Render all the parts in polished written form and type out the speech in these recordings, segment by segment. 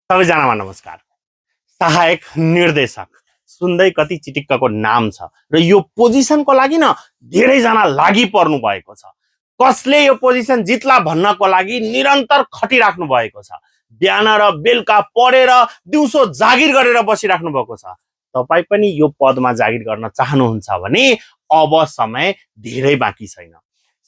सबैजनामा नमस्कार। सहायक निर्देशक सुन्दै कति चिटिक्कको नाम छ र यो पोजिसनको लागि न धेरैजना लागि पर्नु भएको छ। कसले यो पोजिसन जित्ला भन्नको लागि निरन्तर खटिराख्नु भएको छ। बिहान र बेलुका पढेर दिउँसो जागिर गरेर बसिराख्नु भएको छ। तपाई पनि यो पदमा जागिर गर्न चाहनुहुन्छ भने अब समय धेरै बाँकी छैन।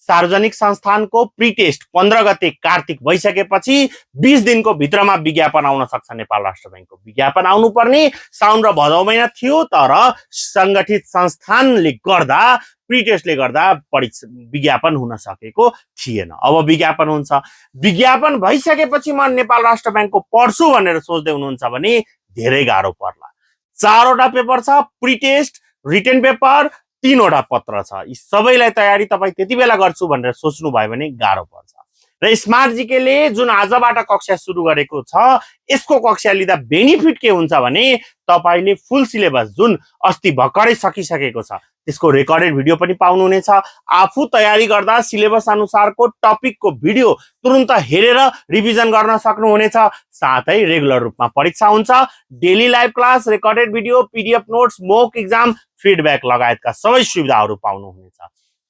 सार्वजनिक संस्थानको प्रिटेस्ट 15 गते कार्तिक भइसकेपछि 20 दिनको भित्रमा विज्ञापन आउन सक्छ। नेपाल राष्ट्र बैंकको विज्ञापन आउनुपर्ने साउन र भदौ महिना थियो, तर संगठित संस्थानले गर्दा प्रिटेस्टले गर्दा विज्ञापन हुन सकेको थिएन। अब विज्ञापन हुन्छ। विज्ञापन भइसकेपछि म नेपाल राष्ट्र बैंकको पढ्छु भनेर सोच्दै हुनुहुन्छ भने धेरै गाह्रो पर्ला। 4 वटा पेपर छ, प्रिटेस्ट, रिटन पेपर, 3 वटा पत्र छ। यी सबैलाई तयारी तपाई त्यति बेला गर्छु भनेर सोच्नु भयो भने गाह्रो पर्छ। र स्मार्ट जीकेले जुन आजबाट कक्षा सुरु गरेको छ, यसको कक्षा लिँदा बेनिफिट के हुन्छ भने तपाईले फुल सिलेबस जुन अस्ति भर्खरै सकिसकेको छ त्यसको रेकर्डेड भिडियो पनि पाउनुहुनेछ। आफू तयारी गर्दा सिलेबस अनुसारको टपिकको भिडियो तुरुन्त हेरेर रिभिजन गर्न सक्नुहुनेछ। साथै रेगुलर रूपमा परीक्षा हुन्छ। Daily live class, recorded video, PDF notes, mock exam, feedback लगायतका सबै सुविधाहरू पाउनुहुनेछ।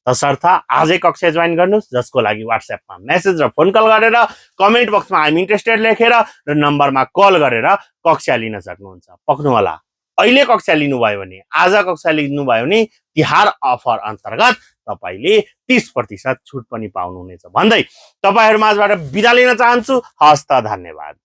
तसर्थ आजै कक्षा जोइन गर्नुस्, जसको लागि व्हाट्सएपमा मेसेज र फोन कल गरेर कमेन्ट बक्समा आइम इन्ट्रेस्टेड लेखेर र नम्बरमा कल गरेर कक्षा लिन सक्नुहुन्छ। पक्नु होला, अहिले कक्षा लिनुभयो भने, आज कक्षा लिनुभयो भने तिहार अफर अन्तर्गत तपाईले 30% छुट पनि पाउनुहुनेछ भन्दै तपाईहरु माझबाट बिदा लिन चाहन्छु। हस्त, धन्यवाद।